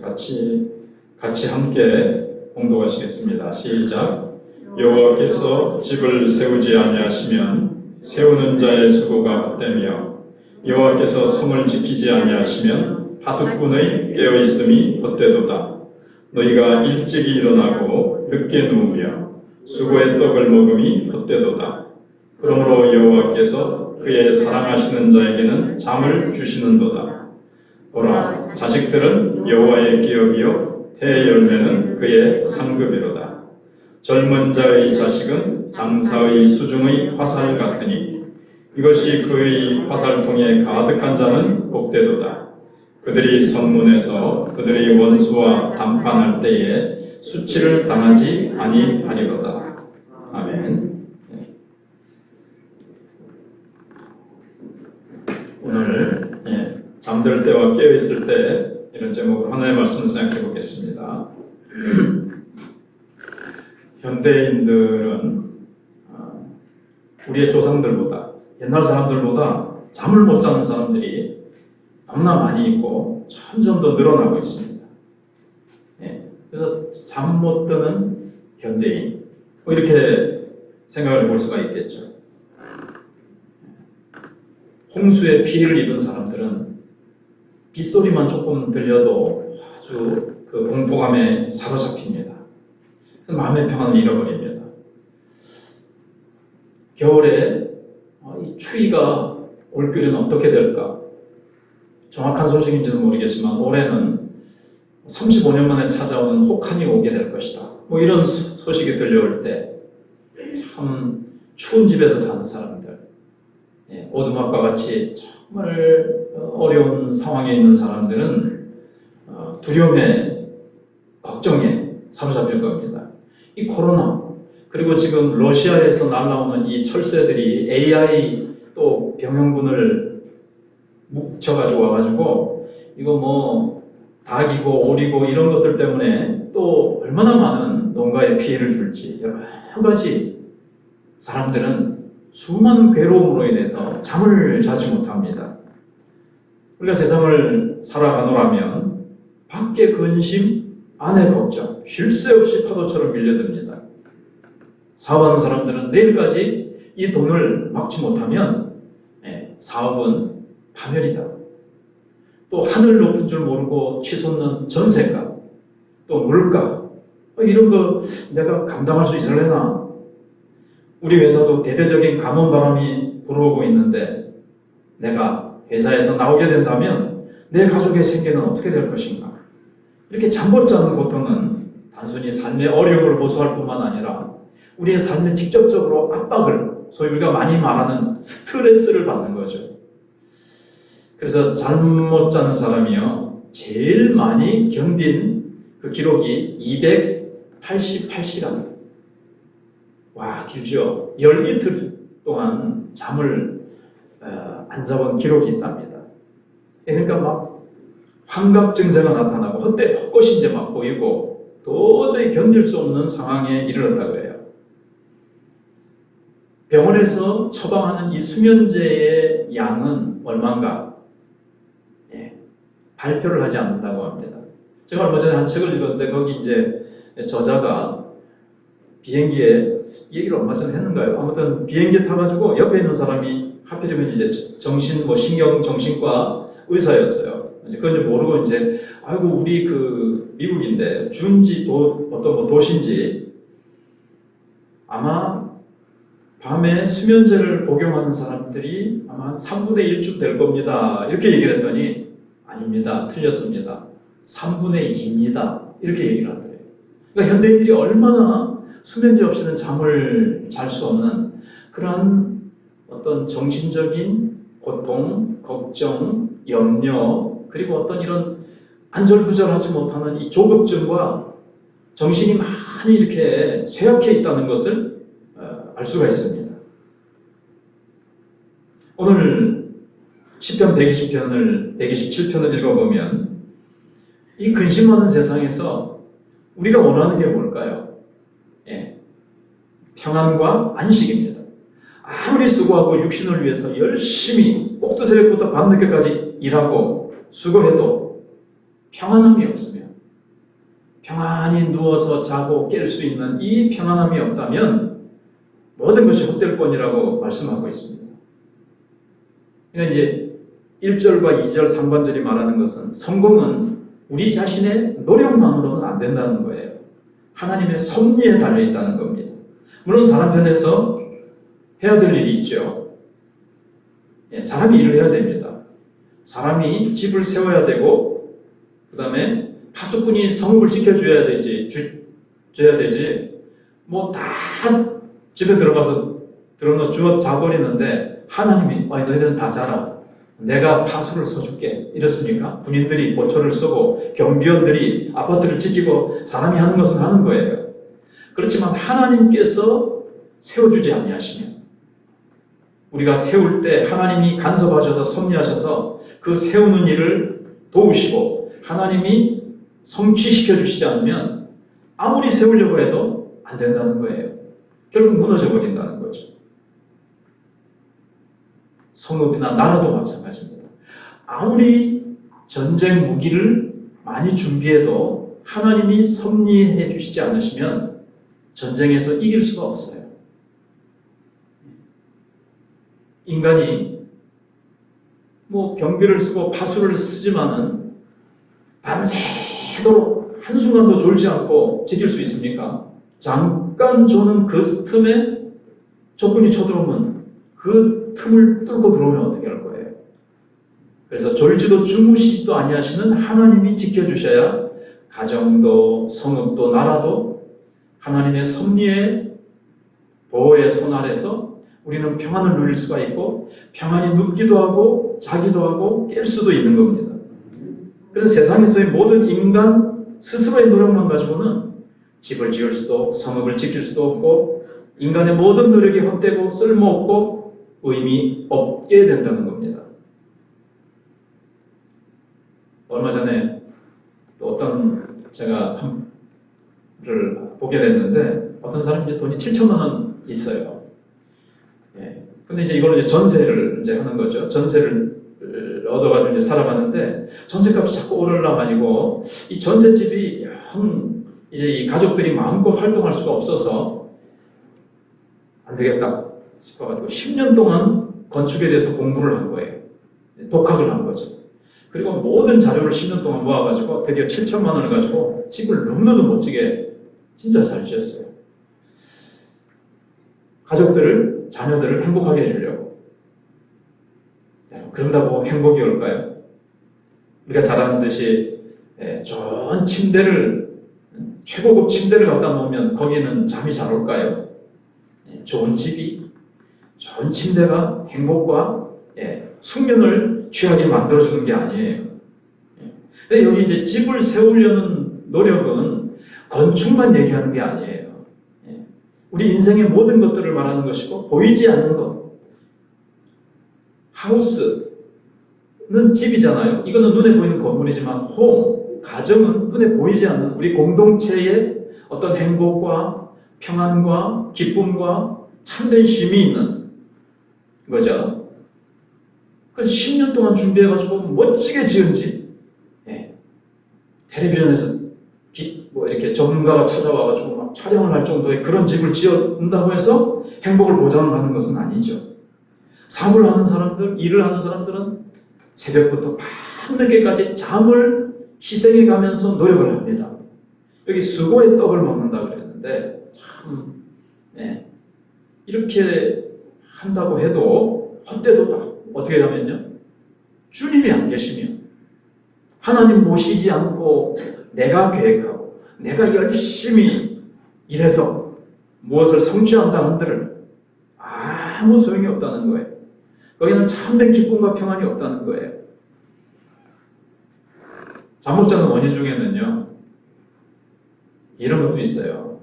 같이 함께 봉독하시겠습니다. 시작. 여호와께서 집을 세우지 아니하시면 세우는 자의 수고가 헛되며 여호와께서 성을 지키지 아니하시면 파수꾼의 깨어있음이 헛되도다. 너희가 일찍이 일어나고 늦게 누우며 수고의 떡을 먹음이 헛되도다. 그러므로 여호와께서 그의 사랑하시는 자에게는 잠을 주시는도다. 보라, 자식들은 여호와의 기업이요 태의 열매는 그의 상급이로다. 젊은 자의 자식은 장사의 수중의 화살 같으니 이것이 그의 화살통에 가득한 자는 복되도다. 그들이 성문에서 그들의 원수와 담판할 때에 수치를 당하지 아니하리로다. 아멘. 오늘 잠들 때와 깨어있을 때 이런 제목으로 하나의 말씀을 생각해 보겠습니다. 현대인들은 우리의 조상들보다 옛날 사람들보다 잠을 못 자는 사람들이 너무나 많이 있고 점점 더 늘어나고 있습니다. 그래서 잠 못 드는 현대인 이렇게 생각을 해볼 수가 있겠죠. 홍수에 피해를 입은 사람들은 빗소리만 조금 들려도 아주 그 공포감에 사로잡힙니다. 마음의 평안을 잃어버립니다. 겨울에 이 추위가 올겨울은 어떻게 될까? 정확한 소식인지는 모르겠지만 올해는 35년 만에 찾아오는 혹한이 오게 될 것이다. 이런 소식이 들려올 때 참 추운 집에서 사는 사람들, 오두막과 같이 정말 어려운 상황에 있는 사람들은 두려움에 걱정에 사로잡힐 겁니다. 이 코로나 그리고 지금 러시아에서 날아오는 이 철새들이 AI 또 병영군을 뭉쳐가지고 와가지고 이거 닭이고 오리고 이런 것들 때문에 또 얼마나 많은 농가에 피해를 줄지 여러 가지 사람들은 수많은 괴로움으로 인해서 잠을 자지 못합니다. 우리가 세상을 살아가노라면 밖에 근심, 안에 걱정, 쉴 새 없이 파도처럼 밀려듭니다. 사업하는 사람들은 내일까지 이 돈을 막지 못하면 사업은 파멸이다. 또 하늘 높은 줄 모르고 치솟는 전세가, 또 물가, 이런 거 내가 감당할 수 있을래나? 우리 회사도 대대적인 감원바람이 불어오고 있는데 내가 회사에서 나오게 된다면 내 가족의 생계는 어떻게 될 것인가? 이렇게 잠 못 자는 고통은 단순히 삶의 어려움을 호소할 뿐만 아니라 우리의 삶에 직접적으로 압박을, 소위 우리가 많이 말하는 스트레스를 받는 거죠. 그래서 잠 못 자는 사람이요 제일 많이 견딘 그 기록이 288시간. 와, 길죠. 열 이틀 동안 잠을 안 자본 기록이 있답니다. 그러니까 막 환각 증세가 나타나고 헛것이 이제 막 보이고 도저히 견딜 수 없는 상황에 이르렀다고 해요. 병원에서 처방하는 이 수면제의 양은 얼마인가? 발표를 하지 않는다고 합니다. 제가 얼마 전에 한 책을 읽었는데 거기 이제 저자가 비행기에 얘기를 얼마 전에 했는가요? 아무튼 비행기에 타가지고 옆에 있는 사람이 하필이면 이제 신경정신과 의사였어요. 그건 모르고 이제 아이고 우리 그 미국인데 준지 어떤 도시인지 아마 밤에 수면제를 복용하는 사람들이 아마 한 3분의 1쯤 될 겁니다. 이렇게 얘기를 했더니 아닙니다. 틀렸습니다. 3분의 2입니다. 이렇게 얘기를 하더래요. 그러니까 현대인들이 얼마나 수면제 없이는 잠을 잘 수 없는 그러한 어떤 정신적인 고통, 걱정, 염려, 그리고 어떤 이런 안절부절하지 못하는 이 조급증과 정신이 많이 이렇게 쇠약해 있다는 것을 알 수가 있습니다. 오늘 시편 127편을 읽어보면 이 근심 많은 세상에서 우리가 원하는 게 뭘까요? 평안과 안식입니다. 아무리 수고하고 육신을 위해서 열심히 꼭두 새벽부터 밤늦게까지 일하고 수고해도 평안함이 없으면 평안히 누워서 자고 깰 수 있는 이 평안함이 없다면 모든 것이 헛될 뿐이라고 말씀하고 있습니다. 그러니까 이제 1절과 2절 상반절이 말하는 것은 성공은 우리 자신의 노력만으로는 안 된다는 거예요. 하나님의 섭리에 달려있다는 겁니다. 물론 사람 편에서 해야 될 일이 있죠. 사람이 일을 해야 됩니다. 사람이 집을 세워야 되고 그 다음에 파수꾼이 성읍을 지켜줘야 되지 뭐 다 집에 들어가서 들어넣어 주어 자버리는데 하나님이 너희들은 다 자라, 내가 파수를 서줄게 이렇습니까? 군인들이 보초를 서고 경비원들이 아파트를 지키고 사람이 하는 것은 하는 거예요. 그렇지만 하나님께서 세워주지 아니하시면, 우리가 세울 때 하나님이 간섭하셔서 섭리하셔서 그 세우는 일을 도우시고 하나님이 성취시켜 주시지 않으면 아무리 세우려고 해도 안 된다는 거예요. 결국 무너져 버린다는 거죠. 성읍이나 나라도 마찬가지입니다. 아무리 전쟁 무기를 많이 준비해도 하나님이 섭리해 주시지 않으시면 전쟁에서 이길 수가 없어요. 인간이 뭐 경비를 쓰고 파수를 쓰지만은 밤새도 한순간도 졸지 않고 지킬 수 있습니까? 잠깐 조는 그 틈에 적군이 쳐들어오면 그 틈을 뚫고 들어오면 어떻게 할 거예요? 그래서 졸지도 주무시지도 아니하시는 하나님이 지켜주셔야 가정도 성읍도 나라도 하나님의 섭리의 보호의 손 아래서 우리는 평안을 누릴 수가 있고 평안히 눕기도 하고 자기도 하고 깰 수도 있는 겁니다. 그래서 세상에서의 모든 인간 스스로의 노력만 가지고는 집을 지을 수도 성읍을 지킬 수도 없고 인간의 모든 노력이 헛되고 쓸모없고 의미 없게 된다는 겁니다. 얼마 전에 또 어떤 제가 한를 보게 됐는데 어떤 사람이 이제 돈이 7천만 원 있어요. 근데 이제 이거는 이제 전세를 이제 하는 거죠. 전세를 얻어가지고 이제 살아가는데 전세값이 자꾸 오르려가지고 이 전세집이 이제 이 가족들이 마음껏 활동할 수가 없어서 안 되겠다 싶어가지고 10년 동안 건축에 대해서 공부를 한 거예요. 독학을 한 거죠. 그리고 모든 자료를 10년 동안 모아가지고 드디어 7천만 원을 가지고 집을 너무나도 멋지게 진짜 잘 지었어요. 가족들을, 자녀들을 행복하게 해주려고. 그런다고 행복이 올까요? 우리가 잘 아는 듯이 좋은 침대를, 최고급 침대를 갖다 놓으면 거기는 잠이 잘 올까요? 좋은 집이, 좋은 침대가 행복과 숙면을 취하게 만들어주는 게 아니에요. 여기 이제 집을 세우려는 노력은 건축만 얘기하는 게 아니에요. 우리 인생의 모든 것들을 말하는 것이고 보이지 않는 것. 하우스는 집이잖아요. 이거는 눈에 보이는 건물이지만 홈, 가정은 눈에 보이지 않는 우리 공동체의 어떤 행복과 평안과 기쁨과 참된 쉼이 있는 거죠. 그래서 10년 동안 준비해가지고 멋지게 지은 집. 텔레비전에서 뭐 이렇게 전문가가 찾아와가지고 막 촬영을 할 정도의 그런 집을 지었다고 해서 행복을 보장하는 것은 아니죠. 사업을 하는 사람들, 일을 하는 사람들은 새벽부터 밤늦게까지 잠을 희생해 가면서 노력을 합니다. 여기 수고의 떡을 먹는다고 그랬는데 참 이렇게 한다고 해도 헛되도다. 어떻게 하면요? 주님이 안 계시면 하나님 모시지 않고 내가 계획하고 내가 열심히 일해서 무엇을 성취한다 한들 아무 소용이 없다는 거예요. 거기는 참된 기쁨과 평안이 없다는 거예요. 잠 못 자는 원인 중에는요 이런 것도 있어요.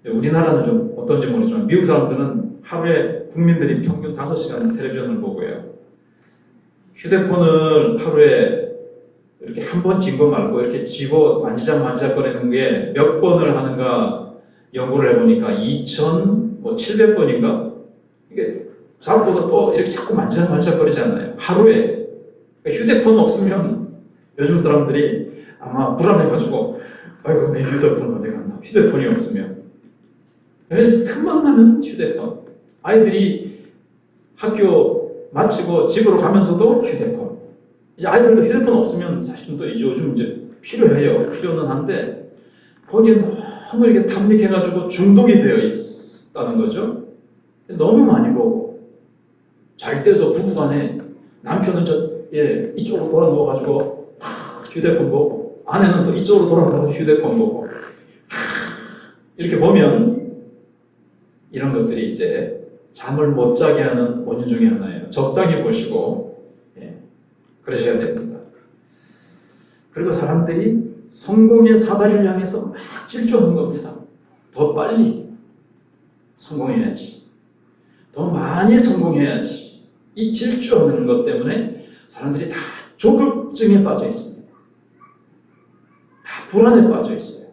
우리나라는 좀 어떤지 모르지만 미국 사람들은 하루에 국민들이 평균 5시간 텔레비전을 보고요. 휴대폰을 하루에 이렇게 한 번 쥔 거 말고 이렇게 쥐고 만지작만지작거리는 게 몇 번을 하는가 연구를 해보니까 2,700번인가? 이게 사람보다 또 이렇게 자꾸 만지작만지작거리잖아요. 하루에. 그러니까 휴대폰 없으면 요즘 사람들이 아마 불안해가지고 아이고 내 휴대폰 어디 갔나? 휴대폰이 없으면. 그래서 틈만 나면 휴대폰. 아이들이 학교 마치고 집으로 가면서도 휴대폰. 이제 아이들도 휴대폰 없으면 사실은 또 요즘 이제 필요해요. 필요는 한데 거기에 너무 이렇게 탐닉해가지고 중독이 되어 있다는 거죠. 너무 많이 보고 잘 때도 부부간에 남편은 이쪽으로 돌아 누워가지고 휴대폰 보고 아내는 또 이쪽으로 돌아 누워서 휴대폰 보고 이렇게 보면 이런 것들이 이제 잠을 못 자게 하는 원인 중에 하나예요. 적당히 보시고 그러셔야 됩니다. 그리고 사람들이 성공의 사다리를 향해서 막 질주하는 겁니다. 더 빨리 성공해야지. 더 많이 성공해야지. 이 질주하는 것 때문에 사람들이 다 조급증에 빠져 있습니다. 다 불안에 빠져 있어요.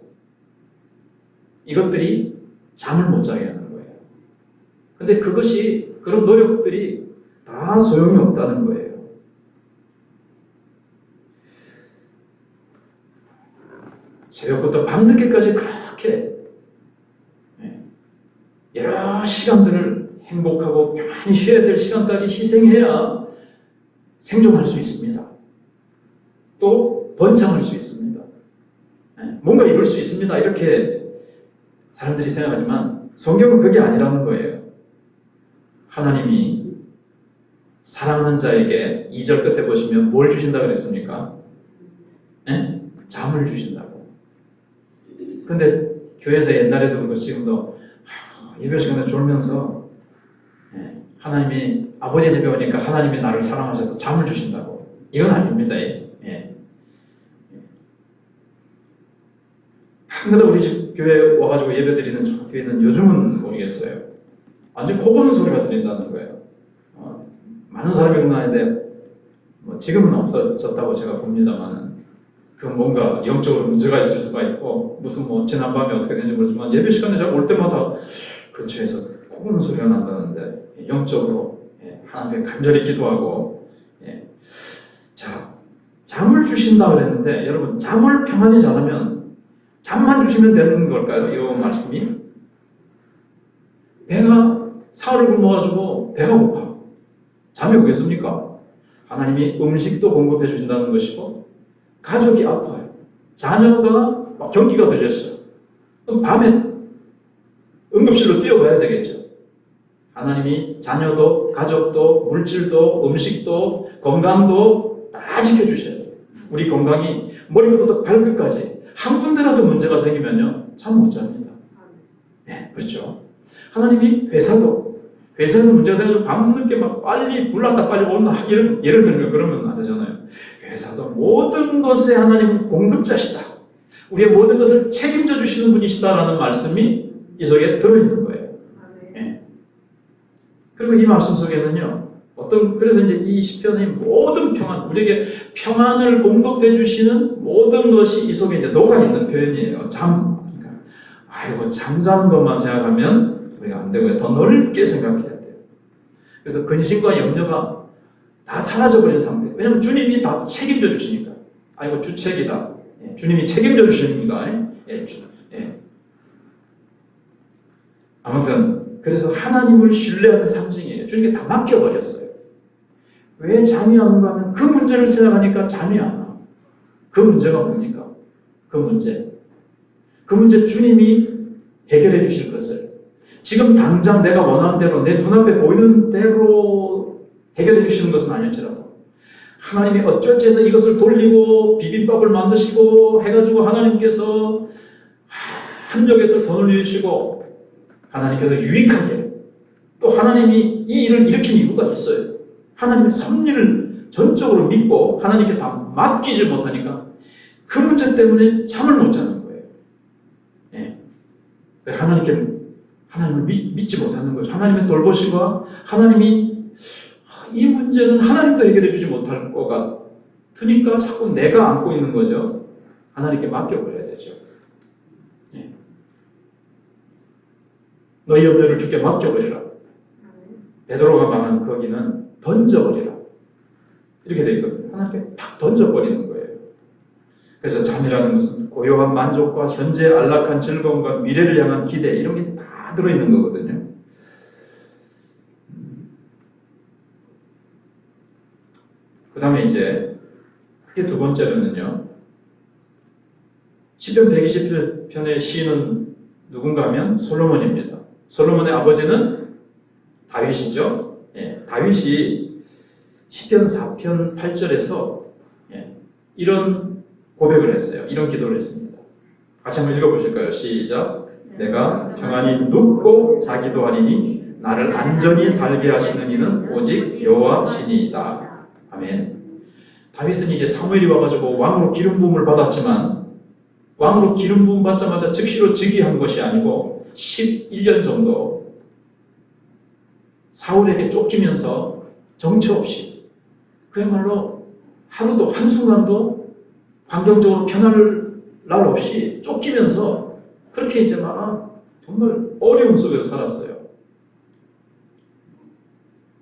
이것들이 잠을 못 자게 하는 거예요. 근데 그런 노력들이 다 소용이 없다는 거예요. 새벽부터 밤늦게까지 그렇게 여러 시간들을 행복하고 편안히 쉬어야 될 시간까지 희생해야 생존할 수 있습니다. 또 번창할 수 있습니다. 뭔가 이룰 수 있습니다. 이렇게 사람들이 생각하지만 성경은 그게 아니라는 거예요. 하나님이 사랑하는 자에게 2절 끝에 보시면 뭘 주신다고 그랬습니까? 잠을 주신다고. 근데 교회에서 옛날에도 그렇고 지금도 예배 시간에 졸면서 하나님이 아버지 집에 오니까 하나님이 나를 사랑하셔서 잠을 주신다고. 이건 아닙니다. 가끔가다 우리 집 교회 와가지고 예배 드리는 저 뒤에는 요즘은 모르겠어요. 완전 코 고는 소리가 들린다는 거예요. 많은 사람이 응하는데 지금은 없어졌다고 제가 봅니다만 그건 뭔가 영적으로 문제가 있을 수가 있고 무슨 지난밤에 어떻게 되는지 모르지만 예배 시간에 제가 올 때마다 근처에서 코 고는 소리가 난다는데 영적으로 하나님께 간절히 기도하고 자 잠을 주신다 그랬는데 여러분 잠을 평안히 자려면 잠만 주시면 되는 걸까요? 이 말씀이 배가 사흘을 굶어가지고 배가 고파 잠이 오겠습니까? 하나님이 음식도 공급해 주신다는 것이고 가족이 아파요. 자녀가 막 경기가 들렸어요. 그럼 밤에 응급실로 뛰어가야 되겠죠. 하나님이 자녀도 가족도 물질도 음식도 건강도 다 지켜주셔야 돼요. 우리 건강이 머리부터 발끝까지 한 군데라도 문제가 생기면요 잠 못 잡니다. 네, 그렇죠. 하나님이 회사에는 문제가 생겨서 밤늦게 막 빨리 불났다 빨리 온다 예를 들면 그러면 안 되잖아요. 회사도 모든 것에 하나님은 공급자시다. 우리의 모든 것을 책임져 주시는 분이시다라는 말씀이 이 속에 들어있는 거예요. 네. 그리고 이 말씀 속에는요 그래서 이제 이 시편의 모든 평안, 우리에게 평안을 공급해 주시는 모든 것이 이 속에 이제 녹아 있는 표현이에요. 그러니까, 아이고 잠자는 것만 생각하면 우리가 안 되고요. 더 넓게 생각해야 돼요. 그래서 근심과 염려가 다 사라져버린 상태. 왜냐하면 주님이 다 책임져 주시니까. 이거 주책이다. 주님이 책임져 주십니다. 아무튼 그래서 하나님을 신뢰하는 상징이에요. 주님께 다 맡겨버렸어요. 왜 잠이 안 오는가 하면 그 문제를 생각하니까 잠이 안 와. 그 문제가 뭡니까? 그 문제 주님이 해결해 주실 것을 지금 당장 내가 원하는 대로 내 눈앞에 보이는 대로 해결해 주시는 것은 아닐지라도 하나님이 어쩔지 해서 이것을 돌리고 비빔밥을 만드시고 해가지고 하나님께서 한쪽에서 손을 이으시고 하나님께서 유익하게 또 하나님이 이 일을 일으킨 이유가 있어요. 하나님의 섭리를 전적으로 믿고 하나님께 다 맡기지 못하니까 그 문제 때문에 잠을 못 자는 거예요. 하나님을 믿지 못하는 거죠. 하나님의 돌보심과 하나님이 이 문제는 하나님도 해결해 주지 못할 것 같으니까 자꾸 내가 안고 있는 거죠. 하나님께 맡겨버려야 되죠. 너희 염려를 주께 맡겨버리라. 베드로가 말한 거기는 던져버리라. 이렇게 되어 있거든요. 하나님께 팍 던져버리는 거예요. 그래서 잠이라는 것은 고요한 만족과 현재 안락한 즐거움과 미래를 향한 기대 이런 게 다 들어있는 거거든요. 그 다음에 이제 크게 두 번째로는요. 시편 120편의 시인은 누군가 하면 솔로몬입니다. 솔로몬의 아버지는 다윗이죠. 예, 다윗이 시편 4편 8절에서 이런 고백을 했어요. 이런 기도를 했습니다. 같이 한번 읽어보실까요? 시작. 내가 평안히 눕고 자기도 하리니 나를 안전히 살게 하시는 이는 오직 여호와시니이다. 아멘. 다윗은 이제 사무엘이 와가지고 왕으로 기름 부음을 받았지만 왕으로 기름 부음 받자마자 즉시로 즉위한 것이 아니고 11년 정도 사울에게 쫓기면서 정처 없이 그야말로 하루도 한순간도 환경적으로 편할 날 없이 쫓기면서 그렇게 이제 막 정말 어려움 속에서 살았어요.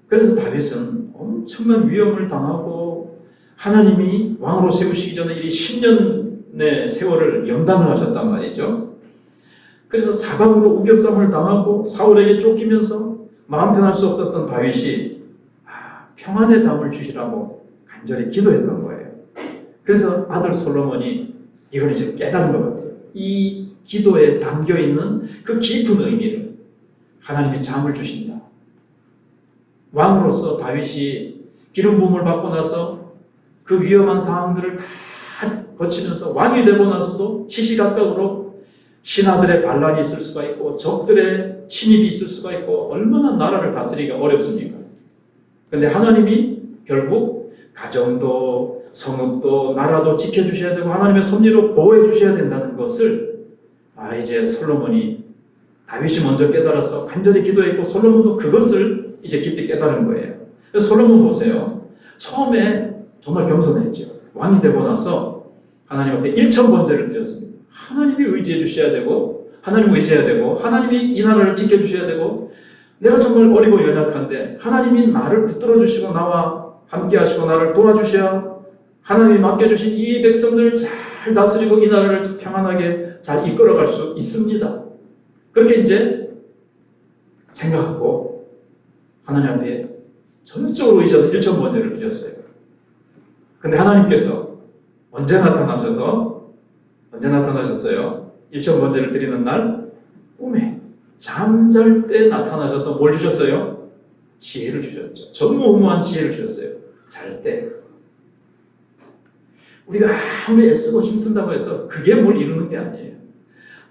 그래서 다윗은 엄청난 위험을 당하고 하나님이 왕으로 세우시기 전에 이 10년의 세월을 연단을 하셨단 말이죠. 그래서 사방으로 우겨쌈을 당하고 사울에게 쫓기면서 마음 편할 수 없었던 다윗이 평안의 잠을 주시라고 간절히 기도했던 거예요. 그래서 아들 솔로몬이 이걸 이제 깨달은 것 같아요. 이 기도에 담겨있는 그 깊은 의미를 하나님이 잠을 주신다. 왕으로서 다윗이 기름 부음을 받고 나서 그 위험한 상황들을 다 거치면서 왕이 되고 나서도 시시각각으로 신하들의 반란이 있을 수가 있고 적들의 침입이 있을 수가 있고 얼마나 나라를 다스리기가 어렵습니까? 그런데 하나님이 결국 가정도 성읍도 나라도 지켜주셔야 되고 하나님의 섭리로 보호해 주셔야 된다는 것을 이제 솔로몬이 다윗이 먼저 깨달아서 간절히 기도했고 솔로몬도 그것을 이제 깊이 깨달은 거예요. 그래서 솔로몬 보세요. 처음에 정말 겸손했죠. 왕이 되고 나서 하나님 앞에 1000번제를 드렸습니다. 하나님이 의지해 주셔야 되고 하나님 의지해야 되고 하나님이 이 나라를 지켜주셔야 되고 내가 정말 어리고 연약한데 하나님이 나를 붙들어 주시고 나와 함께 하시고 나를 도와주셔야 하나님이 맡겨주신 이 백성들을 잘 다스리고 이 나라를 평안하게 잘 이끌어갈 수 있습니다. 그렇게 이제 생각하고 하나님 앞에 전적으로 의지하는 1000번제를 드렸어요. 근데 하나님께서 언제 나타나셨어요? 1000번제를 드리는 날 꿈에 잠잘 때 나타나셔서 뭘 주셨어요? 지혜를 주셨죠. 전무후무한 지혜를 주셨어요. 잘 때. 우리가 아무리 애쓰고 힘쓴다고 해서 그게 뭘 이루는 게 아니에요.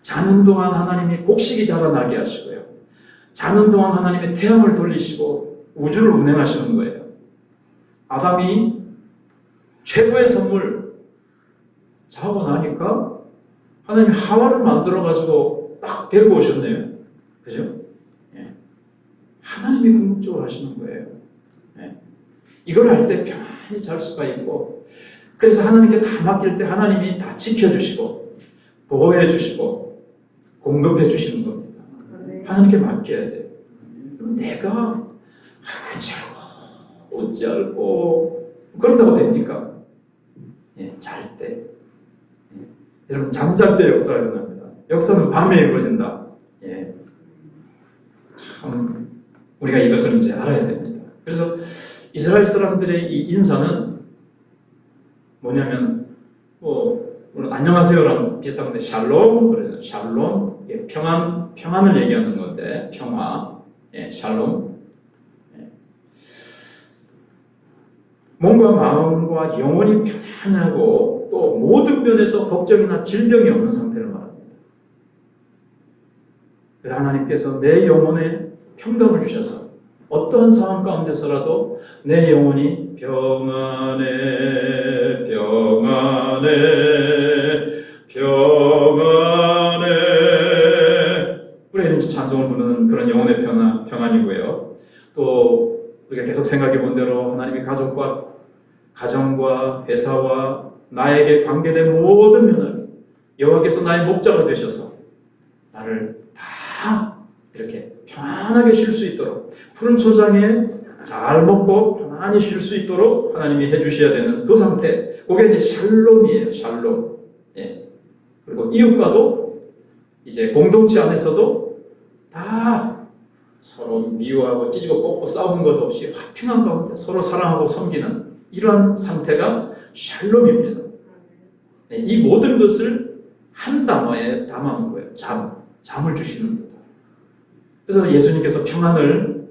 자는 동안 하나님이 곡식이 자라나게 하시고요. 자는 동안 하나님이 태양을 돌리시고 우주를 운행하시는 거예요. 아담이 최고의 선물 자고 나니까 하나님이 하와를 만들어가지고 딱 데리고 오셨네요. 그죠? 예. 하나님이 궁극적으로 하시는 거예요. 예. 이걸 할 때 편안히 잘 수가 있고 그래서 하나님께 다 맡길 때 하나님이 다 지켜주시고 보호해 주시고 공급해 주시는 겁니다. 하나님께 맡겨야 돼요. 그럼 내가 어찌하고 그런다고 됩니까? 예, 잘 때. 예. 여러분 잠잘 때 역사가 일어납니다. 역사는 밤에 이루어진다. 예. 참 우리가 이것을 이제 알아야 됩니다. 그래서 이스라엘 사람들의 이 인사는 뭐냐면 물론 안녕하세요랑 비슷한 건데 샬롬 그래서 샬롬 예, 평안을 얘기하는 건데 평화 예, 샬롬 예. 몸과 마음과 영혼이 편안하고 또 모든 면에서 걱정이나 질병이 없는 상태를 말합니다. 그래서 하나님께서 내 영혼에 평강을 주셔서 어떠한 상황 가운데서라도 내 영혼이 평안해 우리가 찬송을 부르는 그런 영혼의 평안이고요. 또 우리가 계속 생각해 본 대로 하나님이 가정과 회사와 나에게 관계된 모든 면을 여호와께서 나의 목자가 되셔서 나를 다 이렇게 편안하게 쉴 수 있도록 푸른 초장에 잘 먹고 편안히 쉴 수 있도록 하나님이 해주셔야 되는 그 상태 그게 이제 샬롬이에요. 샬롬. 그리고 이웃과도 이제 공동체 안에서도 다 서로 미워하고 찢고 꺾고 싸우는 것 없이 화평한 가운데 서로 사랑하고 섬기는 이러한 상태가 샬롬입니다. 이 모든 것을 한 단어에 담아놓은 거예요. 잠을 주시는 듯. 그래서 예수님께서 평안을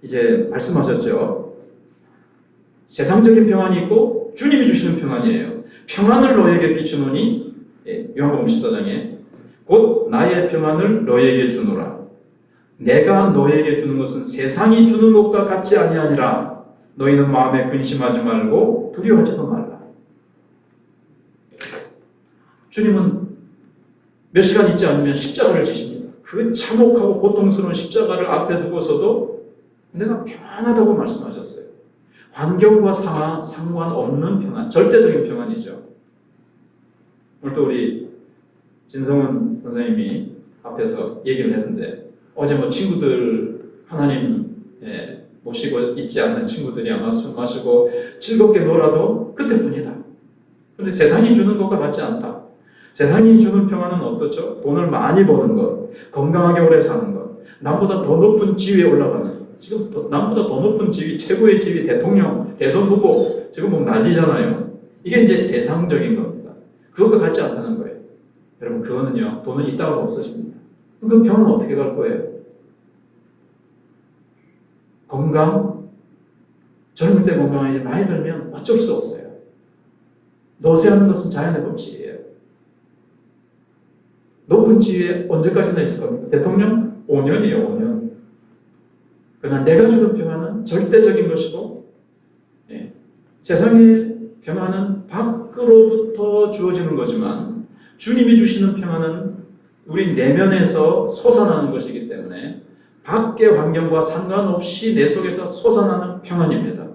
이제 말씀하셨죠. 세상적인 평안이 있고 주님이 주시는 평안이에요. 평안을 너에게 비추노니 요한복음 14장에 곧 나의 평안을 너에게 주노라. 내가 너에게 주는 것은 세상이 주는 것과 같지 아니하니라. 너희는 마음에 근심하지 말고 두려워하지도 말라. 주님은 몇 시간 있지 않으면 십자가를 지십니다. 그 참혹하고 고통스러운 십자가를 앞에 두고서도 내가 평안하다고 말씀하셨어요. 환경과 상관없는 평안, 절대적인 평안이죠. 오늘도 우리 진성은 선생님이 앞에서 얘기를 했는데 어제 뭐 친구들 하나님 모시고 있지 않는 친구들이 아마 술 마시고 즐겁게 놀아도 그때뿐이다. 그런데 세상이 주는 것과 같지 않다. 세상이 주는 평안은 어떻죠? 돈을 많이 버는 것, 건강하게 오래 사는 것, 남보다 더 높은 지위에 올라가는 것. 지금 남보다 더 높은 지위, 최고의 지위, 대통령, 대선 후보, 지금 뭐 난리잖아요. 이게 이제 세상적인 겁니다. 그것과 같지 않다는 거예요. 여러분, 그거는요, 돈은 있다가도 없어집니다. 그 평안은 어떻게 갈 거예요? 건강, 젊을 때 건강하지 나이 들면 어쩔 수 없어요. 노쇠하는 것은 자연의 법칙이에요. 높은 지위에 언제까지나 있을 겁니까? 대통령? 5년이에요, 5년. 그러나 내가 주는 평안은 절대적인 것이고, 세상의 평안은 밖으로부터 주어지는 거지만, 주님이 주시는 평안은 우리 내면에서 솟아나는 것이기 때문에, 밖의 환경과 상관없이 내 속에서 솟아나는 평안입니다.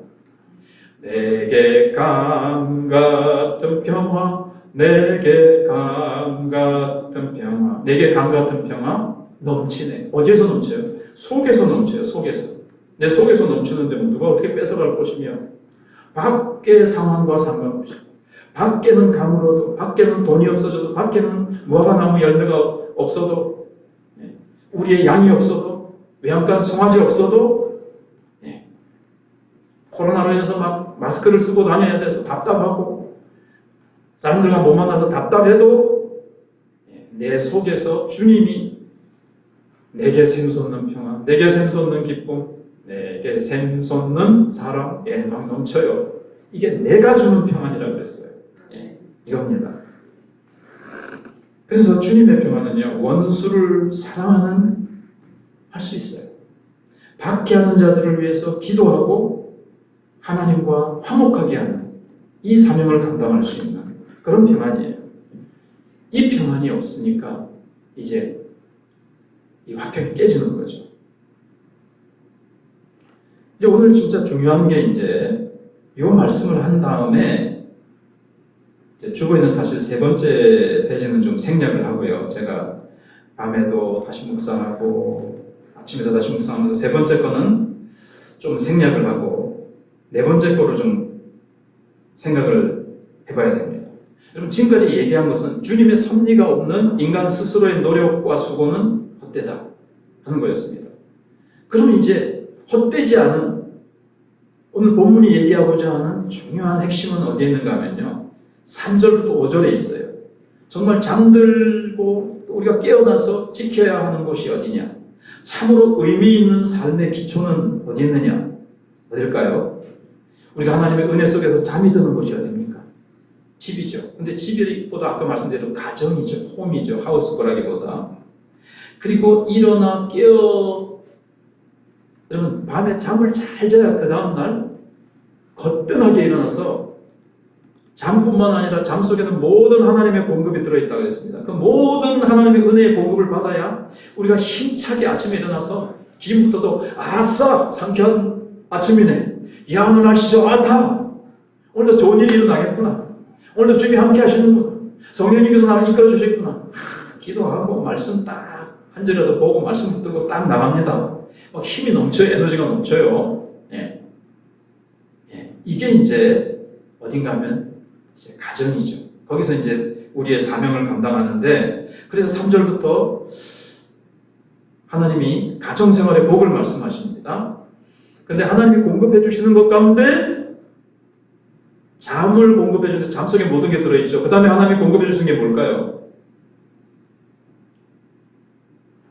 내게 강 같은 평화, 내게 강 같은 평화, 내게 강 같은 평화 넘치네. 어디에서 넘쳐요? 속에서 넘쳐요. 속에서. 내 속에서 넘치는데 누가 어떻게 뺏어갈 것이며, 밖의 상황과 상관없이, 밖에는 강으로도, 밖에는 돈이 없어져도, 밖에는 무화과나무 열매가 없어도, 우리의 양이 없어도, 외양간 송아지 없어도, 코로나로 인해서 막 마스크를 쓰고 다녀야 돼서 답답하고, 사람들과 못 만나서 답답해도 내 속에서 주님이 내게 샘솟는 평안, 내게 샘솟는 기쁨, 내게 샘솟는 사랑에 막 넘쳐요. 이게 내가 주는 평안이라고 그랬어요. 이겁니다. 그래서 주님의 평안은요, 원수를 사랑하는 할 수 있어요. 박해하는 자들을 위해서 기도하고 하나님과 화목하게 하는 이 사명을 감당할 수 있는 그런 평안이에요. 이 평안이 없으니까 이제 이 화평이 깨지는 거죠. 이제 오늘 진짜 중요한 게 이제 이 말씀을 한 다음에 주보에는 사실 세 번째 페이지는 좀 생략을 하고요. 제가 밤에도 다시 묵상하고 아침에도 다시 묵상하면서 세 번째 거는 좀 생략을 하고 네 번째 거로 좀 생각을 해봐야 됩니다. 여러분, 지금까지 얘기한 것은 주님의 섭리가 없는 인간 스스로의 노력과 수고는 헛되다 하는 거였습니다. 그럼 이제 헛되지 않은 오늘 본문이 얘기하고자 하는 중요한 핵심은 어디에 있는가 하면요, 3절부터 5절에 있어요. 정말 잠들고 우리가 깨어나서 지켜야 하는 곳이 어디냐, 참으로 의미 있는 삶의 기초는 어디 있느냐, 어딜까요? 우리가 하나님의 은혜 속에서 잠이 드는 곳이 어디입니까? 집이죠. 근데 집보다 아까 말씀드린 가정이죠. 홈이죠. 하우스거라기보다. 그리고 일어나 여러분, 밤에 잠을 잘 자야 그 다음날 거뜬하게 일어나서 잠뿐만 아니라 잠 속에는 모든 하나님의 공급이 들어있다고 했습니다. 그 모든 하나님의 은혜의 공급을 받아야 우리가 힘차게 아침에 일어나서 기분부터도 아싸! 상쾌한 아침이네. 야, 오늘 날씨 좋다. 오늘도 좋은 일이 일어나겠구나. 오늘도 주님이 함께 하시는구나. 성령님께서 나를 이끌어 주셨구나. 기도하고 말씀 딱 한 절이라도 보고 말씀 듣고 딱 나갑니다. 막 힘이 넘쳐요. 에너지가 넘쳐요. 이게 이제 어딘가 하면 이제 가정이죠. 거기서 이제 우리의 사명을 감당하는데, 그래서 3절부터 하나님이 가정생활의 복을 말씀하십니다. 근데 하나님이 공급해 주시는 것 가운데 잠을 공급해 주는데 잠 속에 모든 게 들어있죠. 그 다음에 하나님이 공급해 주시는 게 뭘까요?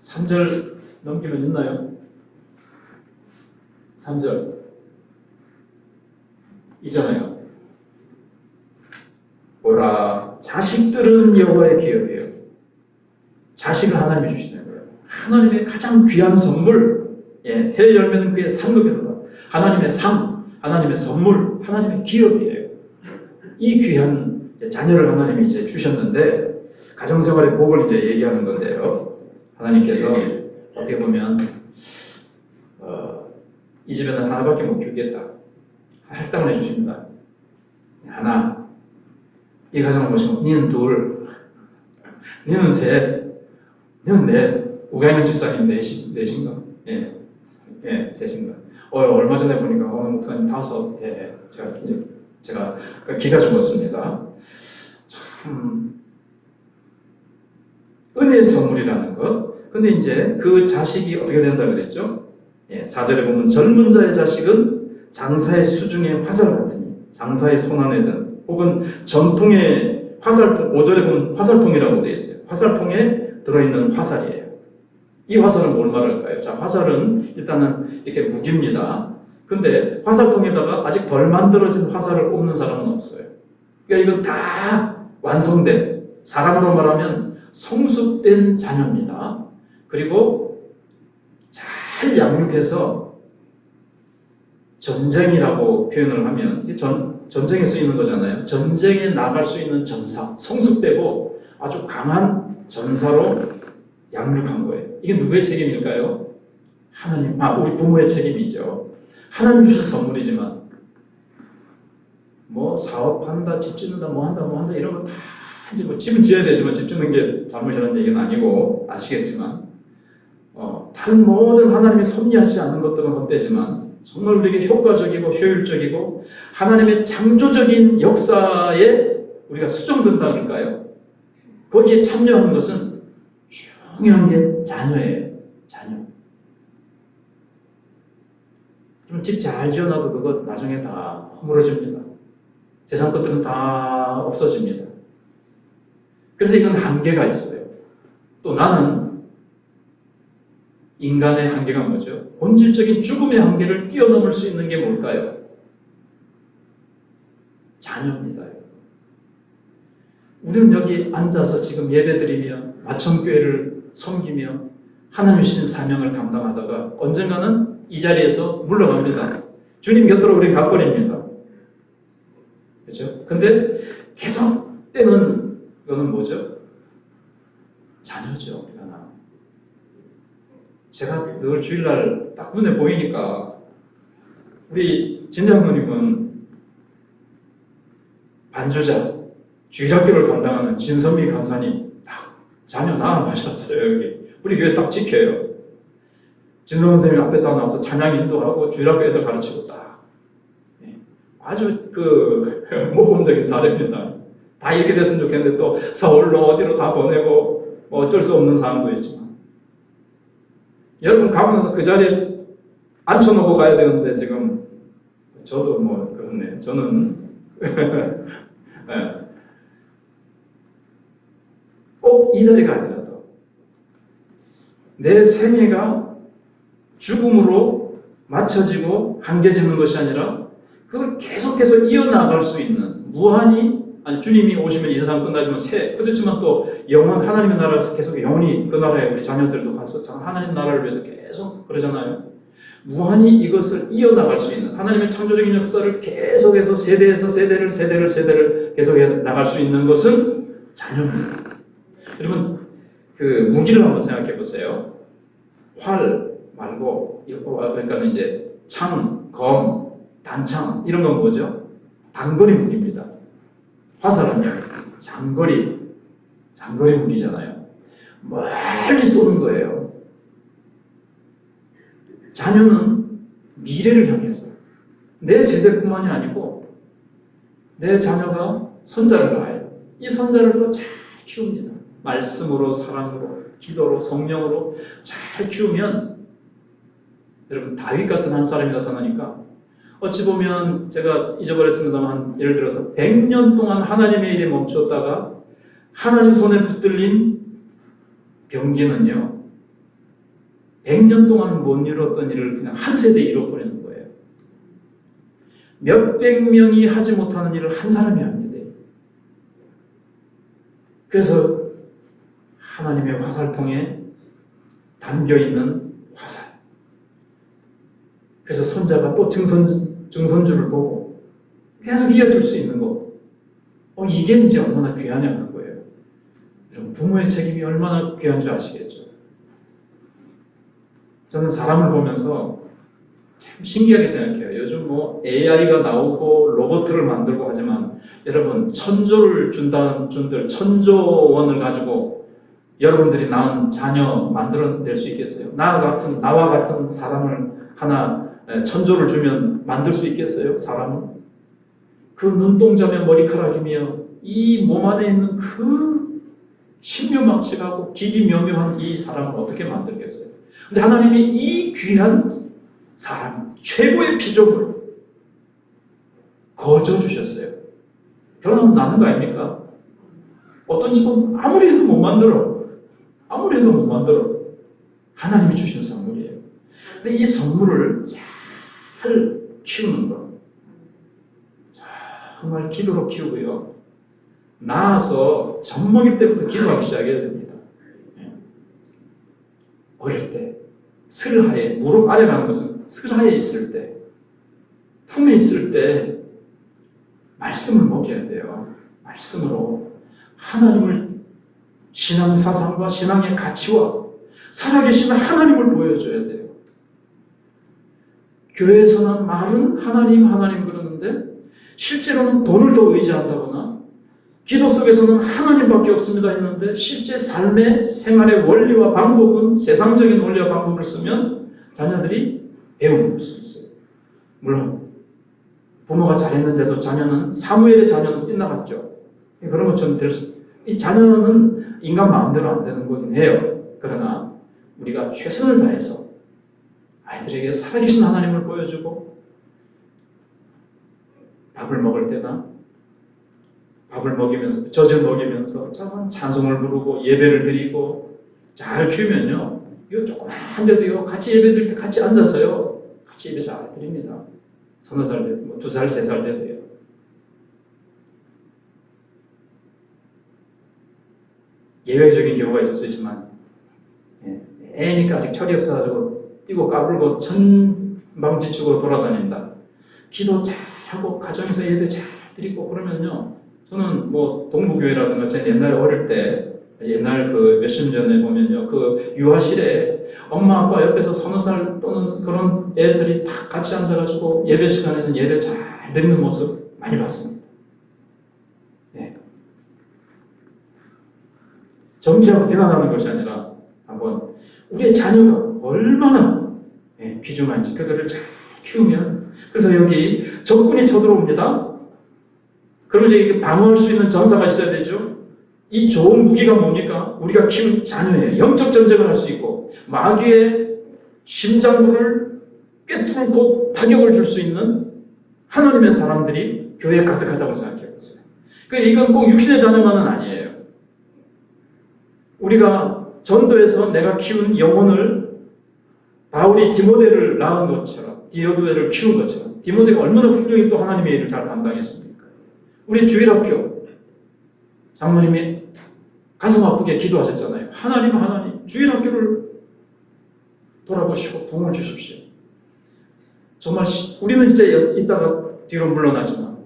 3절 넘기면 있나요? 3절 이잖아요. 보라, 자식들은 여호와의 기업이에요. 자식을 하나님이 주시는 거예요. 하나님의 가장 귀한 선물, 새 열매는 그의 상급이로다. 하나님의 상, 하나님의 선물, 하나님의 기업이에요. 이 귀한 자녀를 하나님이 이제 주셨는데, 가정생활의 복을 이제 얘기하는 건데요. 하나님께서 어떻게 보면 이 집에는 하나밖에 못 키우겠다. 할당을 해주십니다. 하나, 이 가정을 보시면 니는 둘, 니는 셋, 니는 넷, 우가이는 집사님 넷인가? 셋인가? 얼마 전에 보니까 어느 목사님 5, 제가 기가 죽었습니다. 참 은혜의 선물이라는 것. 근데 이제 그 자식이 어떻게 된다 그랬죠? 4절에 보면 젊은 자의 자식은 장사의 수중의 화살 같으니 장사의 손안에든 혹은 전통의 화살통, 5절에 보면 화살통이라고 되어 있어요. 화살통에 들어있는 화살이에요. 이 화살은 뭘 말할까요? 자, 화살은 일단은 이렇게 무기입니다. 근데 화살통에다가 아직 덜 만들어진 화살을 꼽는 사람은 없어요. 그러니까 이건 다 완성된, 사람으로 말하면 성숙된 자녀입니다. 그리고 잘 양육해서 전쟁이라고 표현을 하면 전쟁에 쓰이는 거잖아요. 전쟁에 나갈 수 있는 전사, 성숙되고 아주 강한 전사로 양육한 거예요. 이게 누구의 책임일까요? 하나님, 우리 부모의 책임이죠. 하나님 주신 선물이지만 뭐 사업한다, 집 짓는다, 뭐 한다 이런 거 다 이제 뭐 집은 지어야 되지만 집 짓는 게 잘못이라는 얘기는 아니고 아시겠지만 다른 모든 하나님이 섭리하지 않는 것들은 헛되지만 정말 우리에게 효과적이고 효율적이고 하나님의 창조적인 역사에 우리가 수정된다 할까요? 거기에 참여하는 것은 중요한 게 자녀예요. 자녀. 좀 집 잘 지어놔도 그거 나중에 다 허물어집니다. 세상 것들은 다 없어집니다. 그래서 이건 한계가 있어요. 또 나는 인간의 한계가 뭐죠? 본질적인 죽음의 한계를 뛰어넘을 수 있는 게 뭘까요? 자녀입니다. 우리는 여기 앉아서 지금 예배드리며 마천교회를 섬기며 하나님 주신 사명을 감당하다가 언젠가는 이 자리에서 물러갑니다. 주님 곁으로 우리 가버립니다. 그렇죠? 근데 계속 때는 이거는 뭐죠? 자녀죠. 우리가 나. 제가 늘 주일날 딱 눈에 보이니까 우리 진장로님은 반주자, 주일학교를 감당하는 진선미 간사님 딱 자녀 낳아마셨어요. 여기 우리 교회 딱 지켜요. 진선 선생님 앞에 딱 나와서 찬양 인도하고 주일학교 애들 가르치고 딱 아주 모범적인 사례입니다. 다 이렇게 됐으면 좋겠는데 또 서울로 어디로 다 보내고 뭐 어쩔 수 없는 상황도 있지만 여러분 가고 나서 그 자리에 앉혀놓고 가야 되는데 지금 저도 뭐 그렇네. 저는 꼭 이 자리가 아니라도 내 생애가 죽음으로 맞춰지고 한계짓는 것이 아니라 그걸 계속해서 이어나갈 수 있는 무한히 주님이 오시면 이 세상 끝나지만 그렇지만 또 영원 하나님의 나라에서 계속 영원히 그 나라에 우리 자녀들도 가서 하나님 나라를 위해서 계속 그러잖아요. 무한히 이것을 이어나갈 수 있는 하나님의 창조적인 역사를 계속해서 세대에서 세대를 계속해 나갈 수 있는 것은 자녀입니다. 여러분 그 무기를 한번 생각해 보세요. 활 말고 그러니까 이제 창, 검, 단창 이런 건 뭐죠? 단거리 무기입니다. 화살은요, 장거리 무기잖아요. 멀리 쏘는 거예요. 자녀는 미래를 향해서 내 세대뿐만이 아니고 내 자녀가 선자를 낳아요. 이 손자를 또 잘 키웁니다. 말씀으로, 사랑으로, 기도로, 성령으로 잘 키우면 여러분 다윗 같은 한 사람이 나타나니까 어찌 보면 제가 잊어버렸습니다만 예를 들어서 100년 동안 하나님의 일에 멈추었다가 하나님 손에 붙들린 병기는요 100년 동안 못 이뤘던 일을 그냥 한 세대에 이뤄버리는 거예요. 몇백 명이 하지 못하는 일을 한 사람이 합니다. 그래서 하나님의 화살통에 담겨있는 화살. 그래서 손자가 또 증손주를 보고 계속 이어줄 수 있는 거. 이게 이제 얼마나 귀하냐는 거예요. 여러분, 부모의 책임이 얼마나 귀한 줄 아시겠죠? 저는 사람을 보면서 참 신기하게 생각해요. 요즘 뭐 AI가 나오고 로봇을 만들고 하지만 여러분, 천조를 준들 천조원을 가지고 여러분들이 낳은 자녀 만들어낼 수 있겠어요? 나와 같은 사람을 하나 천조를 주면 만들 수 있겠어요? 사람은? 그 눈동자며 머리카락이며 이 몸 안에 있는 그 신묘막측하고 기기묘묘한 이 사람을 어떻게 만들겠어요? 근데 하나님이 이 귀한 사람, 최고의 피조물을 거저 주셨어요. 결혼은 나는 거 아닙니까? 어떤 집은 아무리 해도 못 만들어. 아무리 해도 못 만들어. 하나님이 주신 선물이에요. 근데 이 선물을 잘 키우는 거. 정말 기도로 키우고요. 낳아서 젖먹일 때부터 기도하기 시작해야 됩니다. 어릴 때, 슬하에, 무릎 아래라는 것은 슬하에 있을 때, 품에 있을 때, 말씀을 먹여야 돼요. 말씀으로 하나님을 신앙 사상과 신앙의 가치와 살아계신 하나님을 보여줘야 돼요. 교회에서는 말은 하나님 그러는데 실제로는 돈을 더 의지한다거나 기도 속에서는 하나님밖에 없습니다 했는데 실제 삶의 생활의 원리와 방법은 세상적인 원리와 방법을 쓰면 자녀들이 배움을 수 있어요. 물론 부모가 잘했는데도 사무엘의 자녀는 빗나갔죠. 그런 것처럼 이 자녀는 인간 마음대로 안 되는 거긴 해요. 그러나 우리가 최선을 다해서 아이들에게 살아계신 하나님을 보여주고 밥을 먹을 때나 밥을 먹이면서 젖을 먹이면서 찬송을 부르고 예배를 드리고 잘 키우면요. 이거 조그만한데도요. 같이 예배 드릴 때 같이 앉아서요. 같이 예배 잘 드립니다. 서너 살 돼도 2살, 3살 돼도요. 예외적인 경우가 있을 수 있지만 애니까 아직 철이 없어가지고 뛰고 까불고 천방지축으로 돌아다닌다. 기도 잘하고 가정에서 예배 잘 드리고 그러면요. 저는 뭐 동부교회라든가 제 옛날에 어릴 때 옛날 그 몇십 년 전에 보면요. 그 유아실에 엄마 아빠 옆에서 서너 살 또는 그런 애들이 다 같이 앉아가지고 예배 시간에는 예배 잘 드리는 모습 많이 봤습니다. 네. 정죄하고 비난하는 것이 아니라 한번 우리의 자녀가 얼마나 귀중한지 그들을 잘 키우면 그래서 여기 적군이 쳐들어옵니다. 그러면 이제 방어할 수 있는 전사가 있어야 되죠. 이 좋은 무기가 뭡니까? 우리가 키운 자녀예요. 영적 전쟁을 할 수 있고 마귀의 심장부를 꿰뚫고 타격을 줄 수 있는 하나님의 사람들이 교회에 가득하다고 생각해보세요. 그러니까 이건 꼭 육신의 자녀만은 아니에요. 우리가 전도에서 내가 키운 영혼을 바울이 디모데를 낳은 것처럼 디모데를 키운 것처럼 디모데가 얼마나 훌륭히 또 하나님의 일을 잘 감당했습니까? 우리 주일학교 장로님이 가슴 아프게 기도하셨잖아요. 하나님 주일학교를 돌아보시고 부흥을 주십시오. 정말 우리는 진짜 이따가 뒤로 물러나지만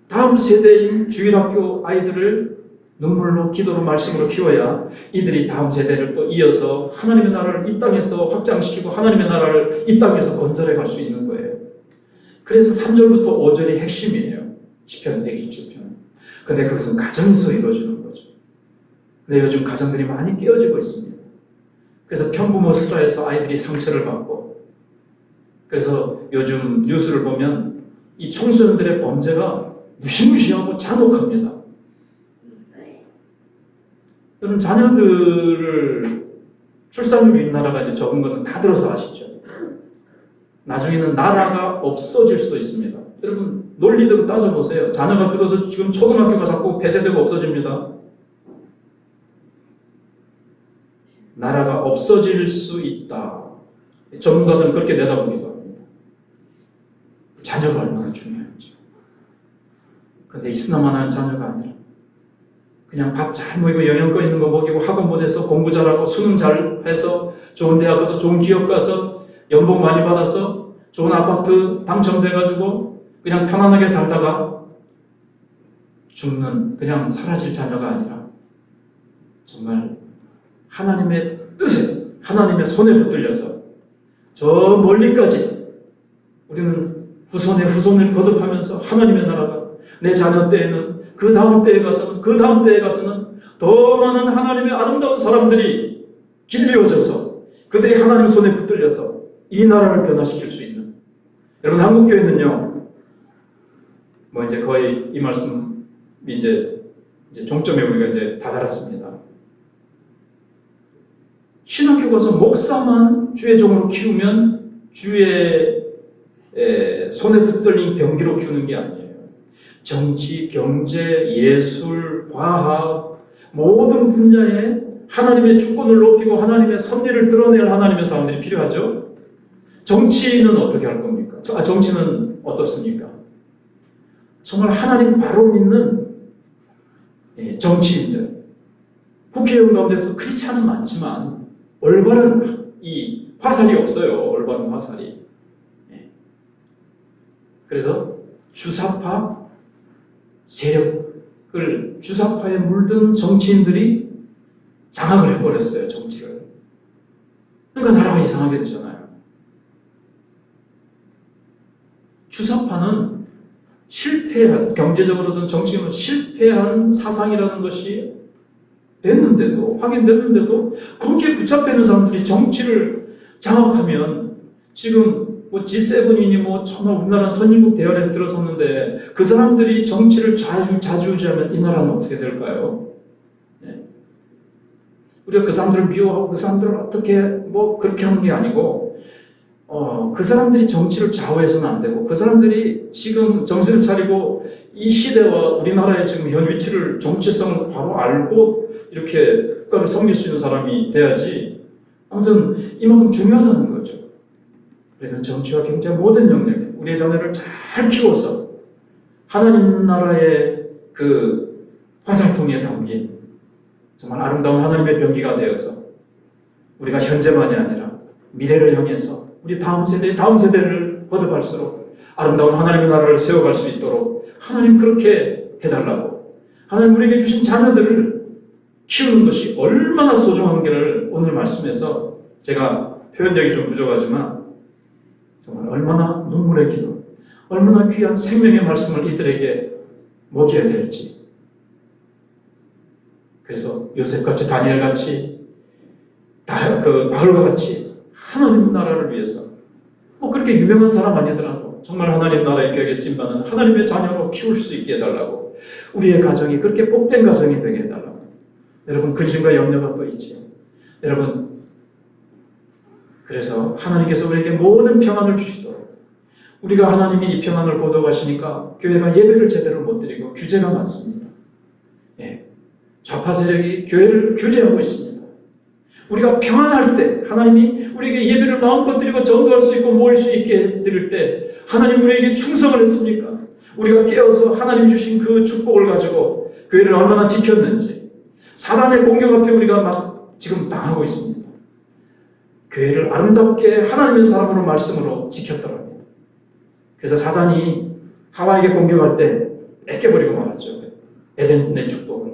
다음 세대인 주일학교 아이들을 눈물로 기도로 말씀으로 키워야 이들이 다음 세대를 또 이어서 하나님의 나라를 이 땅에서 확장시키고 하나님의 나라를 이 땅에서 건설해 갈 수 있는 거예요. 그래서 3절부터 5절이 핵심이에요. 시편 127편. 근데 그것은 가정에서 이루어지는 거죠. 근데 요즘 가정들이 많이 깨어지고 있습니다. 그래서 편부모 슬하에서 아이들이 상처를 받고 그래서 요즘 뉴스를 보면 이 청소년들의 범죄가 무시무시하고 잔혹합니다. 여러분, 자녀들을 출산율 우리나라가 이제 적은 거는 다 들어서 아시죠? 나중에는 나라가 없어질 수도 있습니다. 여러분, 논리대로 따져보세요. 자녀가 줄어서 지금 초등학교가 자꾸 폐쇄되고 없어집니다. 나라가 없어질 수 있다. 전문가들은 그렇게 내다보기도 합니다. 자녀가 얼마나 중요한지. 근데 있으나마나한 자녀가 아니라 그냥 밥 잘 먹이고 영양가 있는 거 먹이고 학원 보내서 공부 잘하고 수능 잘해서 좋은 대학 가서 좋은 기업 가서 연봉 많이 받아서 좋은 아파트 당첨돼가지고 그냥 편안하게 살다가 죽는, 그냥 사라질 자녀가 아니라 정말 하나님의 뜻에, 하나님의 손에 붙들려서 저 멀리까지 우리는 후손의 후손을 거듭하면서 하나님의 나라가 내 자녀 때에는, 그 다음 때에 가서는, 그 다음 때에 가서는 더 많은 하나님의 아름다운 사람들이 길리어져서 그들이 하나님 손에 붙들려서 이 나라를 변화시킬 수 있는. 여러분, 한국교회는요, 뭐 이제 거의 이 말씀이 이제 종점에 우리가 이제 다다랐습니다. 신학교 가서 목사만 주의 종으로 키우면 주의 손에 붙들린 병기로 키우는 게 아니에요. 정치, 경제, 예술, 과학 모든 분야에 하나님의 주권을 높이고 하나님의 섭리를 드러낼 하나님의 사람들이 필요하죠. 정치는 어떻게 할 겁니까? 정치는 어떻습니까? 정말 하나님 바로 믿는 정치인들, 국회의원 가운데서 크리스찬은 많지만 올바른 이 화살이 없어요. 올바른 화살이. 그래서 주사파 세력을, 주사파에 물든 정치인들이 장악을 해버렸어요, 정치를. 그러니까 나라가 이상하게 되잖아요. 주사파는 실패한, 경제적으로든 정치적으로 실패한 사상이라는 것이 됐는데도, 확인됐는데도 거기에 붙잡혀 있는 사람들이 정치를 장악하면, 지금 뭐 G7이니 뭐 정말 우리나라는 선진국 대열에서 들어섰는데 그 사람들이 정치를 좌지우지하면 이 나라는 어떻게 될까요? 네. 우리가 그 사람들을 미워하고 그 사람들을 어떻게 뭐 그렇게 하는 게 아니고, 그 사람들이 정치를 좌우해서는 안 되고, 그 사람들이 지금 정신을 차리고 이 시대와 우리나라의 지금 현 위치를, 정치성을 바로 알고 이렇게 국가를 섬길 수 있는 사람이 돼야지. 아무튼 이만큼 중요하다는 거죠. 우리는 정치와 경제 모든 영역에 우리의 자녀를 잘 키워서 하나님 나라의 그 화살통에 담긴 정말 아름다운 하나님의 병기가 되어서 우리가 현재만이 아니라 미래를 향해서 우리 다음 세대를 거듭할수록 아름다운 하나님의 나라를 세워갈 수 있도록 하나님 그렇게 해달라고, 하나님 우리에게 주신 자녀들을 키우는 것이 얼마나 소중한지를 오늘 말씀에서, 제가 표현력이 좀 부족하지만 정말 얼마나 눈물의 기도, 얼마나 귀한 생명의 말씀을 이들에게 먹여야 될지. 그래서 요셉같이, 다니엘같이, 바울과 같이 하나님 나라를 위해서, 뭐 그렇게 유명한 사람 아니더라도 정말 하나님 나라의 교회에 쓰임받는 하나님의 자녀로 키울 수 있게 해달라고, 우리의 가정이 그렇게 복된 가정이 되게 해달라고. 여러분, 근심과 염려가 또 있지요. 여러분, 그래서 하나님께서 우리에게 모든 평안을 주시도록, 우리가 하나님이 이 평안을 보도하시니까 교회가 예배를 제대로 못 드리고 규제가 많습니다. 좌파 세력이 교회를 규제하고 있습니다. 우리가 평안할 때, 하나님이 우리에게 예배를 마음껏 드리고 전도할 수 있고 모일 수 있게 드릴 때 하나님 우리에게 충성을 했습니까? 우리가 깨어서 하나님 주신 그 축복을 가지고 교회를 얼마나 지켰는지, 사단의 공격 앞에 우리가 막 지금 당하고 있습니다. 교회를 아름답게 하나님의 사람으로, 말씀으로 지켰더랍니다. 그래서 사단이 하와에게 공격할 때 뺏겨버리고 말았죠. 에덴의 축복을.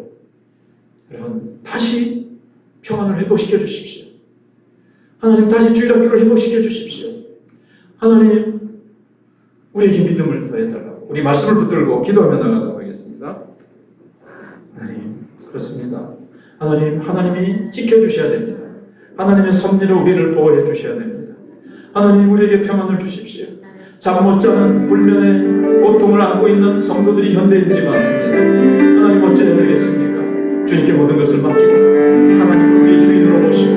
여러분, 다시 평안을 회복시켜 주십시오. 하나님, 다시 주일학교를 회복시켜 주십시오. 하나님, 우리에게 믿음을 더해달라고, 우리 말씀을 붙들고 기도하며 나가도록 하겠습니다. 하나님, 그렇습니다. 하나님, 하나님이 지켜주셔야 됩니다. 하나님의 섭리로 우리를 보호해 주셔야 됩니다. 하나님, 우리에게 평안을 주십시오. 잠 못 자는 불면의 고통을 안고 있는 성도들이, 현대인들이 많습니다. 하나님, 어찌 해야 되겠습니까? 주님께 모든 것을 맡기고 하나님을 우리의 주인으로 모시고